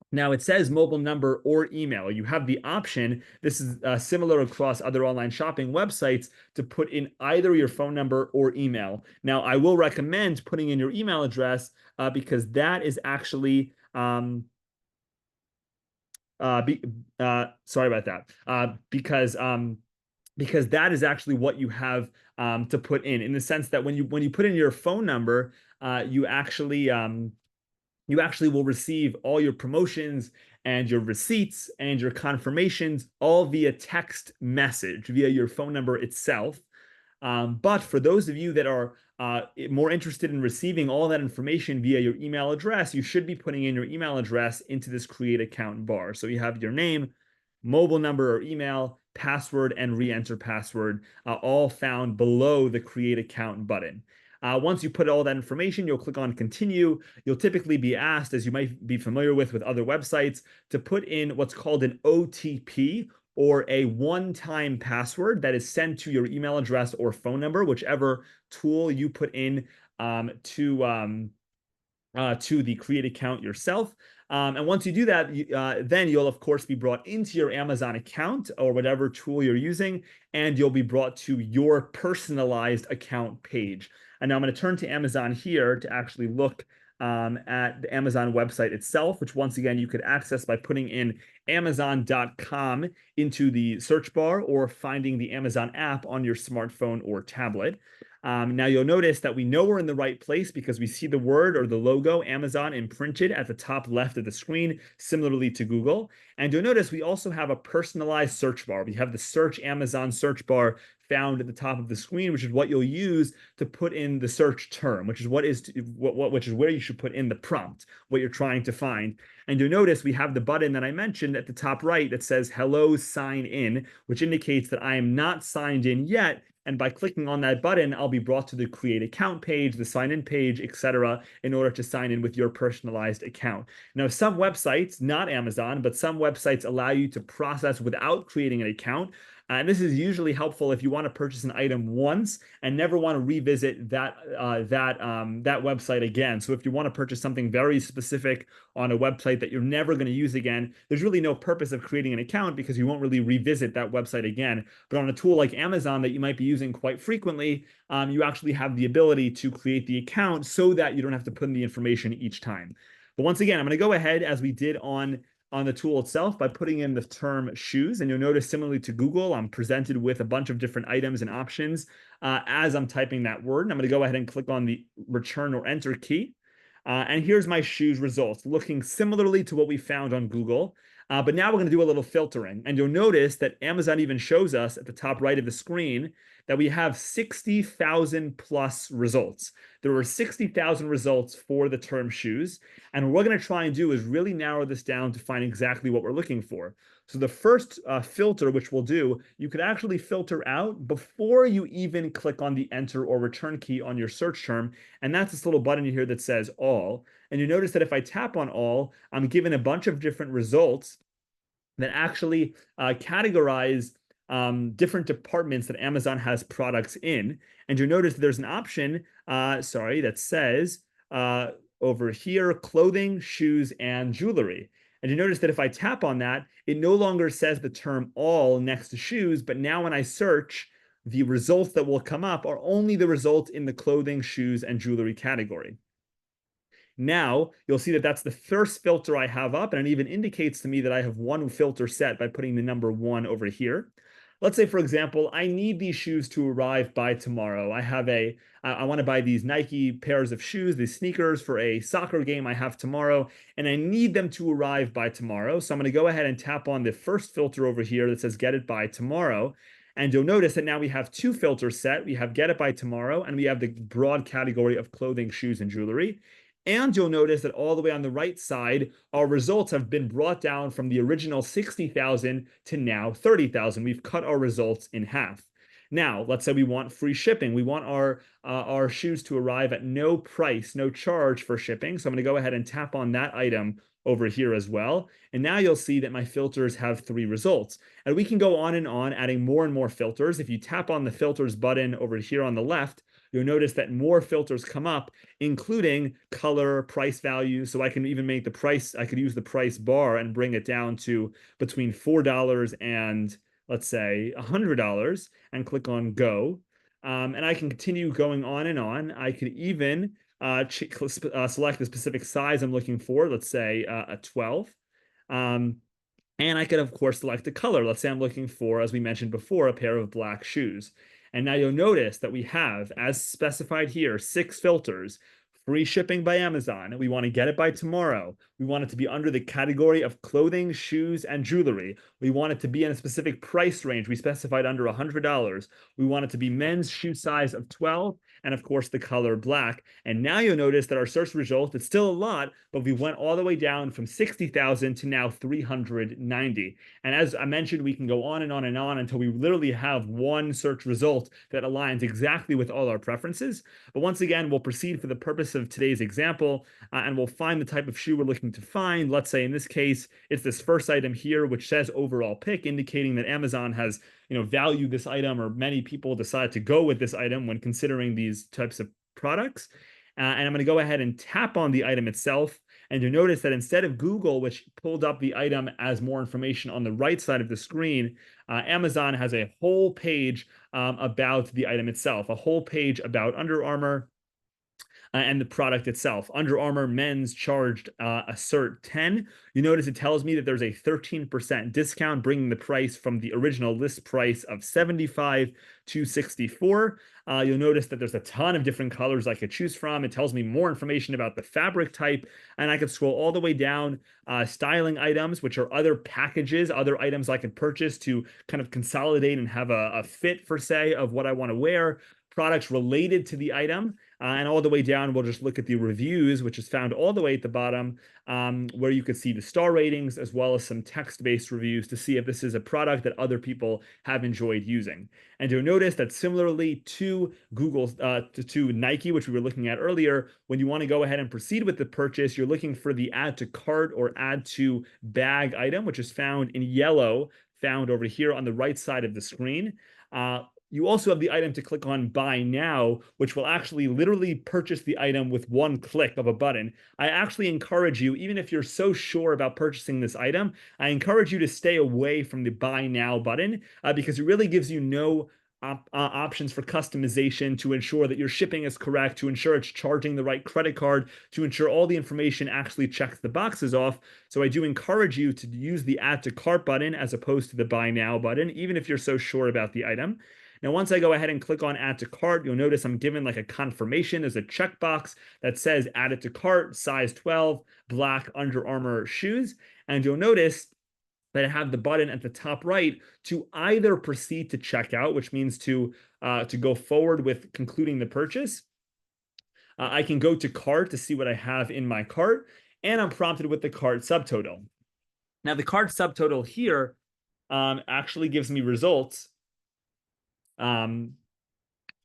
Speaker 1: Now it says mobile number or email. You have the option, this is similar across other online shopping websites, to put in either your phone number or email. Now I will recommend putting in your email address because that is actually, sorry about that, because that is actually what you have to put in the sense that when you put in your phone number, you actually will receive all your promotions and your receipts and your confirmations all via text message, via your phone number itself. But for those of you that are more interested in receiving all that information via your email address, you should be putting in your email address into this create account bar. So you have your name, mobile number or email, password and re-enter password, all found below the create account button. Once you put all that information, you'll click on continue. You'll typically be asked, as you might be familiar with other websites, to put in what's called an OTP, or a one-time password that is sent to your email address or phone number, whichever tool you put in to the create account yourself. And once you do that, then you'll of course be brought into your Amazon account or whatever tool you're using, and you'll be brought to your personalized account page. And now I'm going to turn to Amazon here to actually look at the Amazon website itself, which once again you could access by putting in Amazon.com into the search bar or finding the Amazon app on your smartphone or tablet. Now you'll notice that we know we're in the right place because we see the word or the logo Amazon imprinted at the top left of the screen, similarly to Google. And you'll notice we also have a personalized search bar. We have the search Amazon search bar found at the top of the screen, which is what you'll use to put in the search term, which is which is where you should put in the prompt, what you're trying to find. And you'll notice we have the button that I mentioned at the top right that says hello, sign in, which indicates that I am not signed in yet. And by clicking on that button, I'll be brought to the create account page, the sign in page, etc., in order to sign in with your personalized account. Now, some websites, not Amazon, but some websites allow you to process without creating an account. And this is usually helpful if you want to purchase an item once and never want to revisit that website again. So if you want to purchase something very specific on a website that you're never going to use again, there's really no purpose of creating an account because you won't really revisit that website again. But on a tool like Amazon that you might be using quite frequently, you actually have the ability to create the account so that you don't have to put in the information each time. But once again, I'm going to go ahead as we did on the tool itself by putting in the term shoes. And you'll notice, similarly to Google, I'm presented with a bunch of different items and options as I'm typing that word. And I'm going to go ahead and click on the return or enter key. And here's my shoes results, looking similarly to what we found on Google. But now we're going to do a little filtering. And you'll notice that Amazon even shows us at the top right of the screen that we have 60,000 plus results. There were 60,000 results for the term shoes. And what we're going to try and do is really narrow this down to find exactly what we're looking for. So the first filter, which we'll do, you could actually filter out before you even click on the enter or return key on your search term. And that's this little button here that says all. And you notice that if I tap on all, I'm given a bunch of different results that actually categorize different departments that Amazon has products in. And you'll notice there's an option, that says over here, clothing, shoes, and jewelry. And you notice that if I tap on that, it no longer says the term all next to shoes, but now when I search, the results that will come up are only the results in the clothing, shoes, and jewelry category. Now, you'll see that that's the first filter I have up, and it even indicates to me that I have one filter set by putting the number 1 over here. Let's say, for example, I need these shoes to arrive by tomorrow. I want to buy these Nike pairs of shoes, these sneakers for a soccer game I have tomorrow, and I need them to arrive by tomorrow. So I'm going to go ahead and tap on the first filter over here that says get it by tomorrow. And you'll notice that now we have 2 filters set. We have get it by tomorrow, and we have the broad category of clothing, shoes, and jewelry. And you'll notice that all the way on the right side, our results have been brought down from the original 60,000 to now 30,000. We've cut our results in half. Now, let's say we want free shipping. We want our shoes to arrive at no price, no charge for shipping. So I'm going to go ahead and tap on that item over here as well. And now you'll see that my filters have 3 results. And we can go on, adding more and more filters. If you tap on the filters button over here on the left, you'll notice that more filters come up, including color, price value. So I can even make the price, I could use the price bar and bring it down to between $4 and, let's say, $100 and click on go. And I can continue going on and on. I could even select the specific size I'm looking for, let's say a 12. And I could, of course, select the color. Let's say I'm looking for, as we mentioned before, a pair of black shoes. And now you'll notice that we have, as specified here, 6 filters, free shipping by Amazon. We want to get it by tomorrow. We want it to be under the category of clothing, shoes, and jewelry. We want it to be in a specific price range. We specified under $100. We want it to be men's shoe size of 12, and of course the color black. And now you'll notice that our search result, it's still a lot, but we went all the way down from 60,000 to now 390. And as I mentioned, we can go on and on and on until we literally have one search result that aligns exactly with all our preferences. But once again, we'll proceed for the purpose of today's example, and we'll find the type of shoe we're looking to find. Let's say in this case, it's this first item here, which says overall pick, indicating that Amazon has valued this item, or many people decide to go with this item when considering these types of products. And I'm going to go ahead and tap on the item itself. And you'll notice that instead of Google, which pulled up the item as more information on the right side of the screen, Amazon has a whole page about the item itself, a whole page about Under Armour and the product itself. Under Armour men's charged assert 10. You notice it tells me that there's a 13% discount, bringing the price from the original list price of 75 to 64. You'll notice that there's a ton of different colors I could choose from. It tells me more information about the fabric type, and I could scroll all the way down. Styling items, which are other packages, other items I could purchase to kind of consolidate and have a fit, for say, of what I want to wear. Products related to the item, and all the way down, we'll just look at the reviews, which is found all the way at the bottom, where you could see the star ratings as well as some text-based reviews to see if this is a product that other people have enjoyed using. And you'll notice that similarly to Google, to Nike, which we were looking at earlier, when you want to go ahead and proceed with the purchase, you're looking for the add to cart or add to bag item, which is found in yellow, found over here on the right side of the screen. You also have the item to click on Buy Now, which will actually literally purchase the item with one click of a button. I actually encourage you, even if you're so sure about purchasing this item, I encourage you to stay away from the Buy Now button because it really gives you no options for customization to ensure that your shipping is correct, to ensure it's charging the right credit card, to ensure all the information actually checks the boxes off. So I do encourage you to use the Add to Cart button as opposed to the Buy Now button, even if you're so sure about the item. Now, once I go ahead and click on Add to Cart, you'll notice I'm given like a confirmation. There's a checkbox that says Add it to Cart, size 12, black Under Armour shoes. And you'll notice that I have the button at the top right to either proceed to checkout, which means to go forward with concluding the purchase. I can go to cart to see what I have in my cart, and I'm prompted with the cart subtotal. Now, the cart subtotal here actually gives me results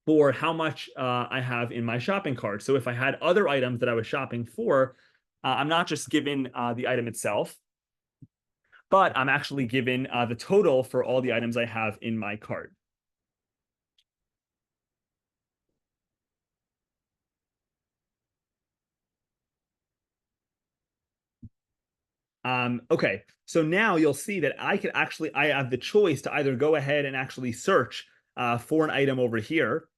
Speaker 1: for how much I have in my shopping cart. So if I had other items that I was shopping for, I'm not just given the item itself, but I'm actually given the total for all the items I have in my cart. Okay, so now you'll see that I have the choice to either go ahead and actually search for an item over here.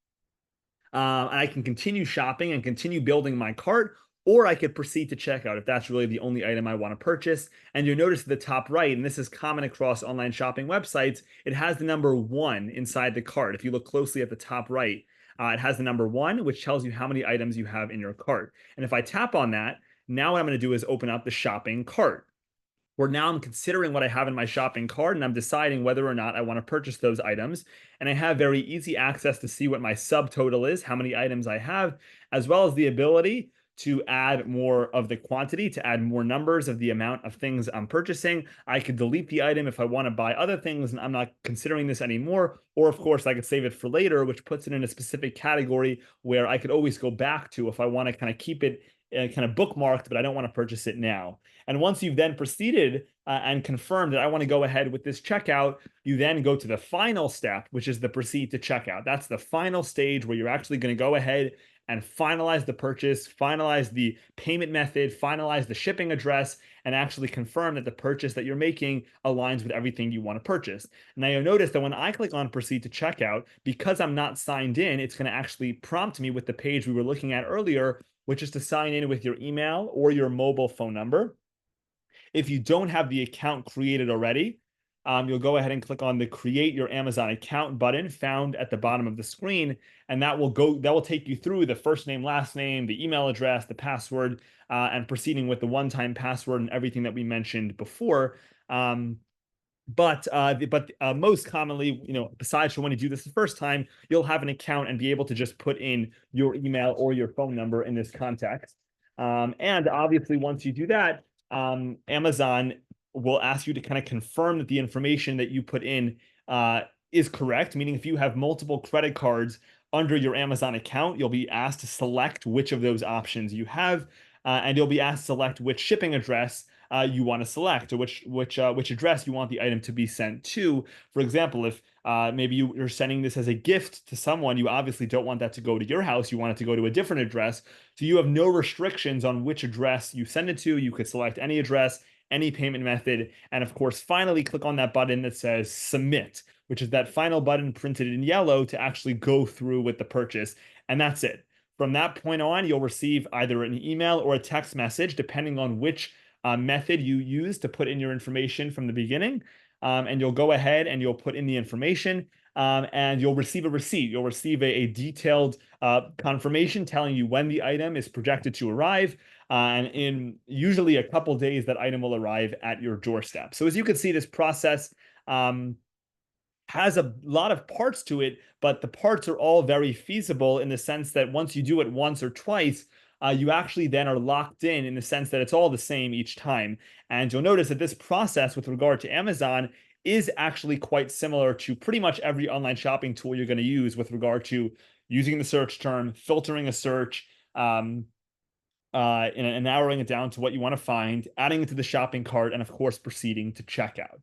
Speaker 1: And I can continue shopping and continue building my cart, or I could proceed to checkout if that's really the only item I want to purchase. And you'll notice at the top right, and this is common across online shopping websites, it has the number 1 inside the cart. If you look closely at the top right, it has the number 1, which tells you how many items you have in your cart. And if I tap on that, now what I'm going to do is open up the shopping cart, where now I'm considering what I have in my shopping cart and I'm deciding whether or not I want to purchase those items. And I have very easy access to see what my subtotal is, how many items I have, as well as the ability to add more of the quantity, to add more numbers of the amount of things I'm purchasing. I could delete the item if I want to buy other things and I'm not considering this anymore. Or of course, I could save it for later, which puts it in a specific category where I could always go back to if I want to kind of keep it kind of bookmarked, but I don't want to purchase it now. And once you've then proceeded and confirmed that I want to go ahead with this checkout, you then go to the final step, which is the proceed to checkout. That's the final stage where you're actually going to go ahead and finalize the purchase, finalize the payment method, finalize the shipping address, and actually confirm that the purchase that you're making aligns with everything you want to purchase. Now you'll notice that when I click on proceed to checkout, because I'm not signed in, it's going to actually prompt me with the page we were looking at earlier, which is to sign in with your email or your mobile phone number. If you don't have the account created already, you'll go ahead and click on the Create Your Amazon Account button found at the bottom of the screen, and that will take you through the first name, last name, the email address, the password, and proceeding with the one-time password and everything that we mentioned before. But most commonly, besides from when you do this the first time, you'll have an account and be able to just put in your email or your phone number in this context. And obviously, once you do that, Amazon will ask you to kind of confirm that the information that you put in is correct. Meaning, if you have multiple credit cards under your Amazon account, you'll be asked to select which of those options you have, and you'll be asked to select which shipping address you want to select, or which address you want the item to be sent to. For example, if maybe you're sending this as a gift to someone, you obviously don't want that to go to your house. You want it to go to a different address. So you have no restrictions on which address you send it to. You could select any address, any payment method, and of course, finally click on that button that says Submit, which is that final button printed in yellow to actually go through with the purchase. And that's it. From that point on, you'll receive either an email or a text message, depending on which method you use to put in your information from the beginning. And you'll go ahead and you'll put in the information, and you'll receive a receipt. You'll receive a detailed confirmation telling you when the item is projected to arrive. And in usually a couple days, that item will arrive at your doorstep. So as you can see, this process has a lot of parts to it, but the parts are all very feasible in the sense that once you do it once or twice, you actually then are locked in the sense that it's all the same each time. And you'll notice that this process with regard to Amazon is actually quite similar to pretty much every online shopping tool you're going to use with regard to using the search term, filtering a search, and narrowing it down to what you want to find, adding it to the shopping cart, and of course, proceeding to checkout.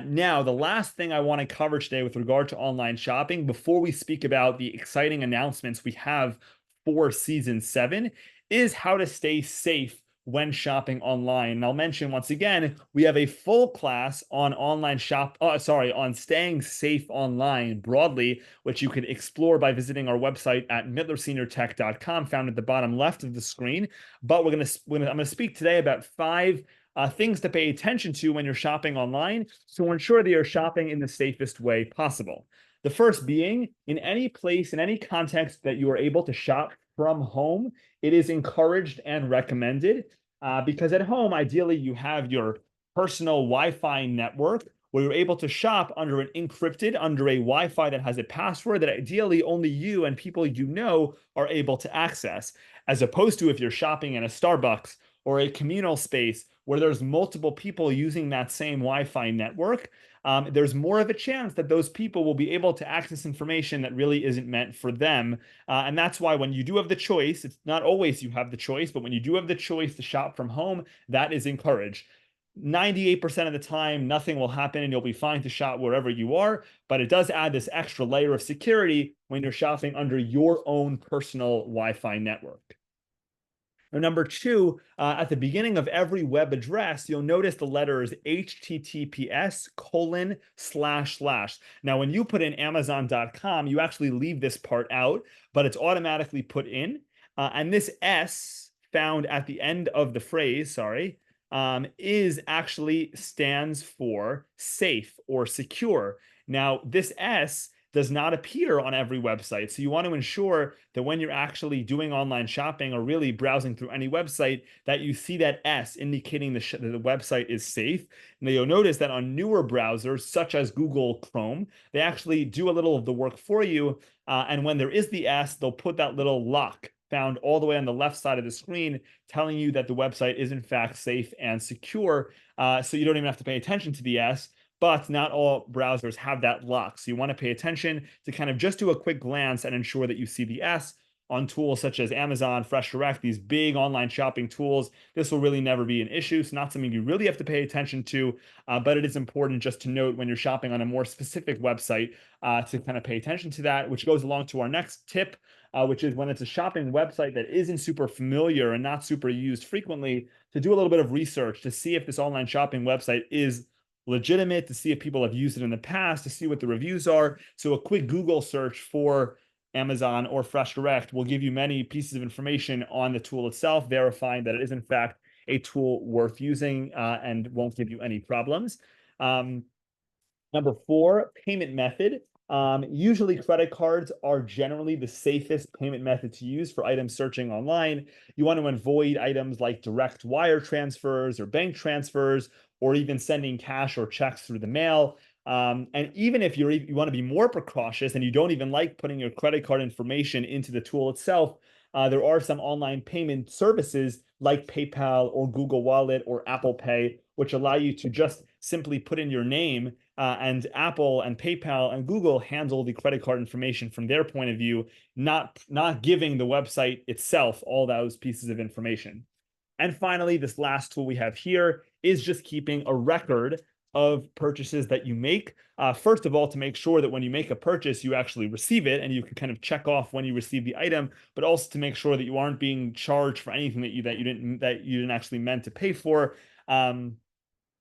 Speaker 1: Now, the last thing I want to cover today with regard to online shopping, before we speak about the exciting announcements we have for season 7, is how to stay safe when shopping online. And I'll mention once again, we have a full class on on staying safe online broadly, which you can explore by visiting our website at mittlerseniortech.com, found at the bottom left of the screen. But I'm going to speak today about 5 things to pay attention to when you're shopping online to ensure that you're shopping in the safest way possible. The first being, in any place, in any context that you are able to shop from home, it is encouraged and recommended because at home, ideally, you have your personal Wi-Fi network where you're able to shop under under a Wi-Fi that has a password that ideally only you and people you know are able to access, as opposed to if you're shopping in a Starbucks or a communal space where there's multiple people using that same Wi-Fi network. There's more of a chance that those people will be able to access information that really isn't meant for them. And that's why when you do have the choice, it's not always you have the choice, but when you do have the choice to shop from home, that is encouraged. 98% of the time, nothing will happen and you'll be fine to shop wherever you are, but it does add this extra layer of security when you're shopping under your own personal Wi-Fi network. Now, number 2, at the beginning of every web address, you'll notice the letters HTTPS://. Now, when you put in Amazon.com, you actually leave this part out, but it's automatically put in. And this S found at the end of the phrase, is actually stands for safe or secure. Now, this S does not appear on every website. So you want to ensure that when you're actually doing online shopping or really browsing through any website, that you see that S indicating that the website is safe. Now you'll notice that on newer browsers, such as Google Chrome, they actually do a little of the work for you. And when there is the S, they'll put that little lock found all the way on the left side of the screen, telling you that the website is in fact safe and secure. So you don't even have to pay attention to the S. But not all browsers have that lock. So you want to pay attention to kind of just do a quick glance and ensure that you see the S on tools such as Amazon, Fresh Direct, these big online shopping tools. This will really never be an issue. It's not something you really have to pay attention to, but it is important just to note when you're shopping on a more specific website to kind of pay attention to that, which goes along to our next tip, which is when it's a shopping website that isn't super familiar and not super used frequently, to do a little bit of research to see if this online shopping website is legitimate, to see if people have used it in the past, to see what the reviews are. So a quick Google search for Amazon or Fresh Direct will give you many pieces of information on the tool itself, verifying that it is in fact a tool worth using and won't give you any problems. Number four, payment method. Usually credit cards are generally the safest payment method to use for items searching online. You want to avoid items like direct wire transfers or bank transfers, or even sending cash or checks through the mail. And even if you want to be more precautious and you don't even like putting your credit card information into the tool itself, there are some online payment services like PayPal or Google Wallet or Apple Pay, which allow you to just simply put in your name, and Apple and PayPal and Google handle the credit card information from their point of view, not giving the website itself all those pieces of information. And finally, this last tool we have here is just keeping a record of purchases that you make. First of all, to make sure that when you make a purchase, you actually receive it and you can kind of check off when you receive the item, but also to make sure that you aren't being charged for anything that you didn't actually meant to pay for.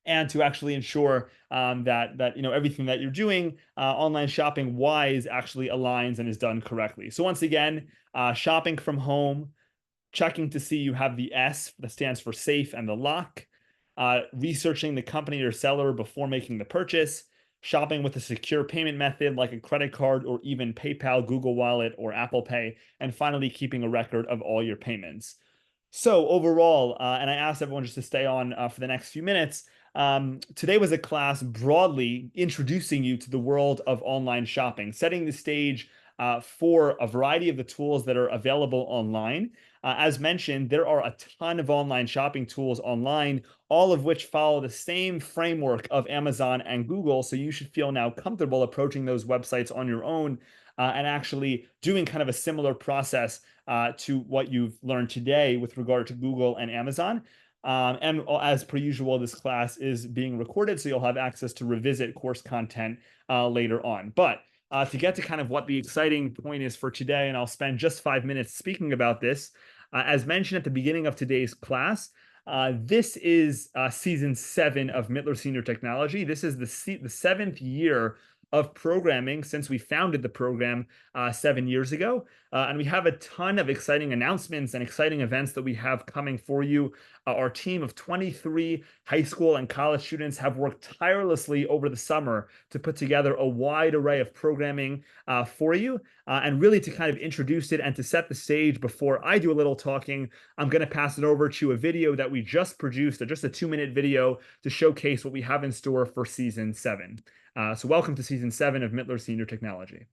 Speaker 1: And to actually ensure that everything that you're doing online shopping wise actually aligns and is done correctly. So once again, shopping from home, checking to see you have the S that stands for safe and the lock, researching the company or seller before making the purchase, shopping with a secure payment method like a credit card or even PayPal, Google Wallet, or Apple Pay, and finally keeping a record of all your payments. So overall, and I asked everyone just to stay on for the next few minutes. Today was a class broadly introducing you to the world of online shopping, setting the stage for a variety of the tools that are available online. As mentioned, there are a ton of online shopping tools online, all of which follow the same framework of Amazon and Google. So you should feel now comfortable approaching those websites on your own and actually doing kind of a similar process to what you've learned today with regard to Google and Amazon. And as per usual, this class is being recorded, so you'll have access to revisit course content later on. But to get to kind of what the exciting point is for today, and I'll spend just 5 minutes speaking about this. As mentioned at the beginning of today's class, this is season 7 of Mittler Senior Technology. This is the 7th year of programming since we founded the program 7 years ago. And we have a ton of exciting announcements and exciting events that we have coming for you. Our team of 23 high school and college students have worked tirelessly over the summer to put together a wide array of programming for you. And really to kind of introduce it and to set the stage before I do a little talking, I'm going to pass it over to a video that we just produced, just a 2-minute video to showcase what we have in store for season 7. So welcome to season 7 of Mittler Senior Technology.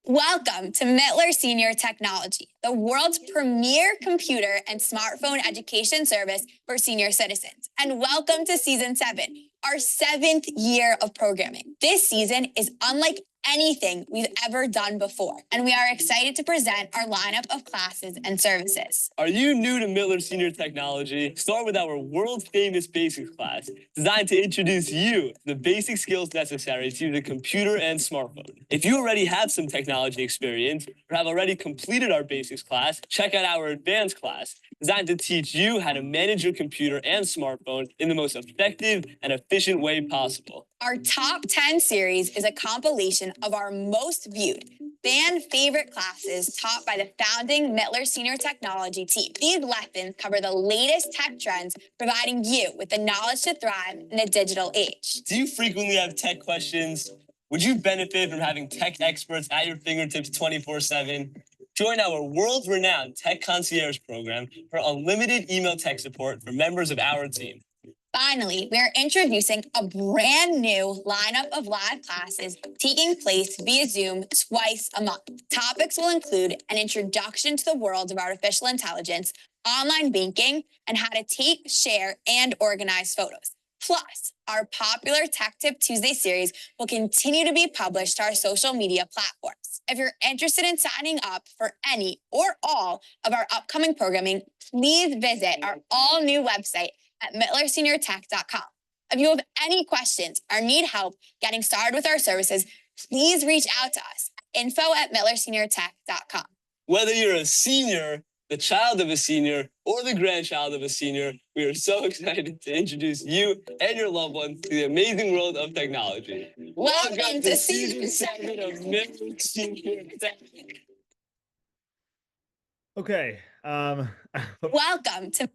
Speaker 2: Welcome to Mittler Senior Technology, the world's premier computer and smartphone education service for senior citizens. And welcome to season 7, our 7th year of programming. This season is unlike anything we've ever done before, and we are excited to present our lineup of classes and services.
Speaker 3: Are you new to Mittler Senior Technology? Start with our world-famous basics class, designed to introduce you to the basic skills necessary to use a computer and smartphone. If you already have some technology experience or have already completed our basics class, check out our advanced class, designed to teach you how to manage your computer and smartphone in the most effective and efficient way possible.
Speaker 2: Our Top 10 series is a compilation of our most viewed, fan favorite classes taught by the founding Mittler Senior Technology team. These lessons cover the latest tech trends, providing you with the knowledge to thrive in the digital age.
Speaker 3: Do you frequently have tech questions? Would you benefit from having tech experts at your fingertips 24/7? Join our world-renowned Tech Concierge program for unlimited email tech support for members of our team.
Speaker 2: Finally, we are introducing a brand new lineup of live classes taking place via Zoom twice a month. Topics will include an introduction to the world of artificial intelligence, online banking, and how to take, share, and organize photos. Plus, our popular Tech Tip Tuesday series will continue to be published to our social media platforms. If you're interested in signing up for any or all of our upcoming programming, please visit our all-new website at mittlerseniortech.com. If you have any questions or need help getting started with our services, please reach out to us at info@mittlerseniortech.com.
Speaker 3: Whether you're a senior, the child of a senior, or the grandchild of a senior, we are so excited to introduce you and your loved ones to the amazing world of technology.
Speaker 2: Welcome to season
Speaker 3: 7 of Mittler Senior Tech.
Speaker 1: Okay.
Speaker 2: Welcome to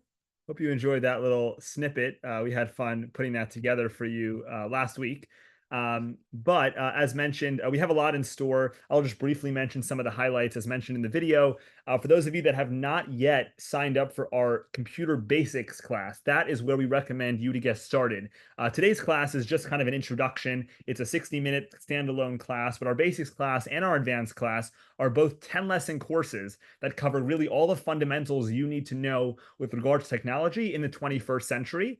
Speaker 1: Hope you enjoyed that little snippet. We had fun putting that together for you last week. But as mentioned, we have a lot in store. I'll just briefly mention some of the highlights as mentioned in the video. For those of you that have not yet signed up for our computer basics class, that is where we recommend you to get started. Today's class is just kind of an introduction. It's a 60-minute standalone class, but our basics class and our advanced class are both 10-lesson courses that cover really all the fundamentals you need to know with regard to technology in the 21st century.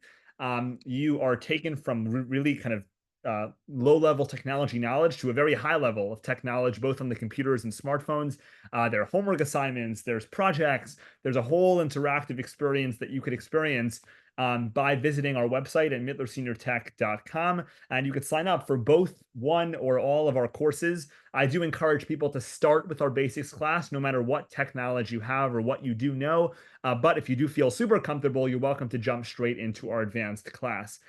Speaker 1: You are taken from really kind of low-level technology knowledge to a very high level of tech knowledge, both on the computers and smartphones. There are homework assignments, there's projects, there's a whole interactive experience that you could experience by visiting our website at mittlerseniortech.com. And you could sign up for both one or all of our courses. I do encourage people to start with our basics class, no matter what technology you have or what you do know. But if you do feel super comfortable, you're welcome to jump straight into our advanced class.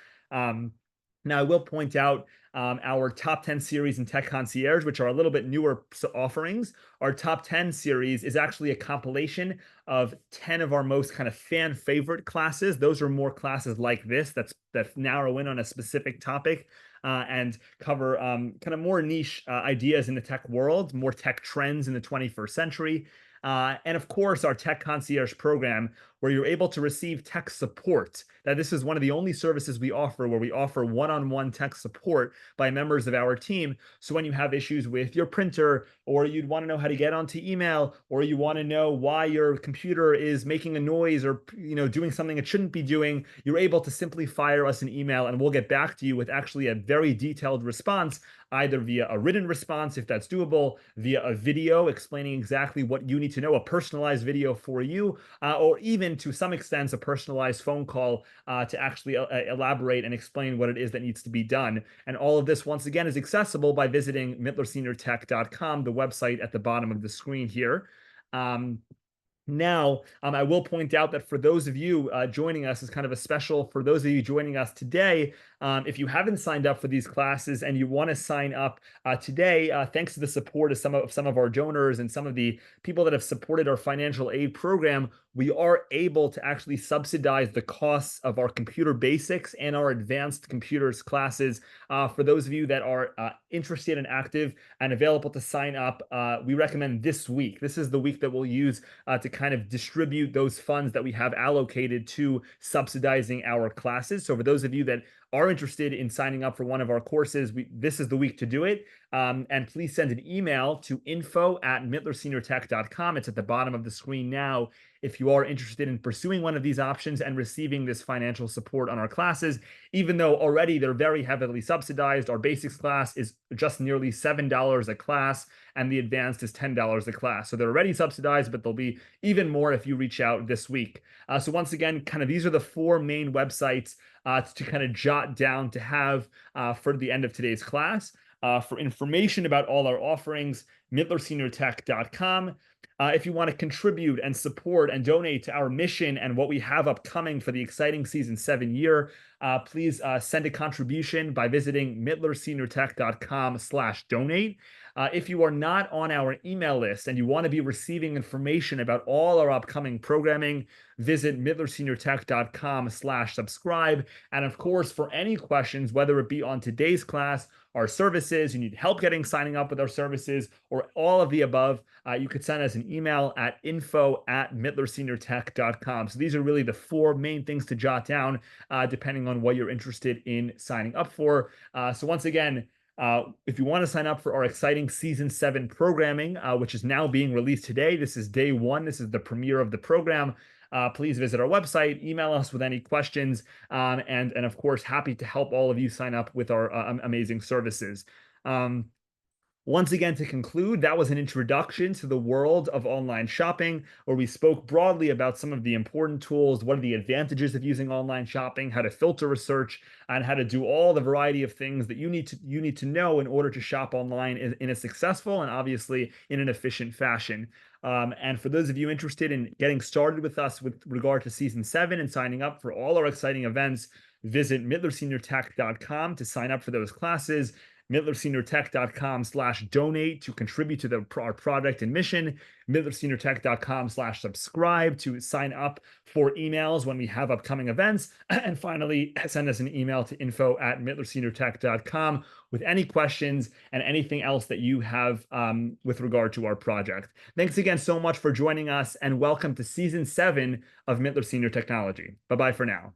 Speaker 1: Now, I will point out our top 10 series in Tech Concierge, which are a little bit newer offerings. Our top 10 series is actually a compilation of 10 of our most kind of fan favorite classes. Those are more classes like this that narrow in on a specific topic and cover kind of more niche ideas in the tech world, more tech trends in the 21st century. And of course, our Tech Concierge program, where you're able to receive tech support. Now, this is one of the only services we offer where we offer one-on-one tech support by members of our team. So when you have issues with your printer, or you'd want to know how to get onto email, or you want to know why your computer is making a noise or doing something it shouldn't be doing, you're able to simply fire us an email and we'll get back to you with actually a very detailed response, either via a written response, if that's doable, via a video explaining exactly what you need to know, a personalized video for you, or even to some extent a personalized phone call to actually elaborate and explain what it is that needs to be done. And all of this, once again, is accessible by visiting mittlerseniortech.com, the website at the bottom of the screen here. Now, I will point out that for those of you joining us, as kind of a special for those of you joining us today, if you haven't signed up for these classes and you want to sign up today, thanks to the support of some of our donors and some of the people that have supported our financial aid program, we are able to actually subsidize the costs of our computer basics and our advanced computers classes. For those of you that are interested and active and available to sign up, we recommend this week. This is the week that we'll use to kind of distribute those funds that we have allocated to subsidizing our classes. So for those of you that are interested in signing up for one of our courses, this is the week to do it. And please send an email to info@mittlerseniortech.com. It's at the bottom of the screen now if you are interested in pursuing one of these options and receiving this financial support on our classes. Even though already they're very heavily subsidized, our basics class is just nearly $7 a class, and the advanced is $10 a class. So they're already subsidized, but they'll be even more if you reach out this week. So once again, kind of these are the four main websites to kind of jot down to have for the end of today's class. For information about all our offerings, mittlerseniortech.com. If you want to contribute and support and donate to our mission and what we have upcoming for the exciting season 7 year, please send a contribution by visiting mittlerseniortech.com/donate. If you are not on our email list and you want to be receiving information about all our upcoming programming, visit mittlerseniortech.com/subscribe. And of course, for any questions, whether it be on today's class, our services, you need help signing up with our services, or all of the above, you could send us an email at info@mittlerseniortech.com. So these are really the four main things to jot down, depending on what you're interested in signing up for. So once again, if you want to sign up for our exciting Season 7 programming, which is now being released today, this is day 1. This is the premiere of the program. Please visit our website, email us with any questions, and of course, happy to help all of you sign up with our amazing services. Once again, to conclude, that was an introduction to the world of online shopping, where we spoke broadly about some of the important tools, what are the advantages of using online shopping, how to filter research, and how to do all the variety of things that you need to know in order to shop online in a successful and obviously in an efficient fashion. And for those of you interested in getting started with us with regard to Season 7 and signing up for all our exciting events, visit mittlerseniortech.com to sign up for those classes. mittlerseniortech.com/donate to contribute to our product and mission, mittlerseniortech.com/subscribe to sign up for emails when we have upcoming events, and finally, send us an email to info@mittlerseniortech.com with any questions and anything else that you have with regard to our project. Thanks again so much for joining us, and welcome to Season 7 of Mittler Senior Technology. Bye-bye for now.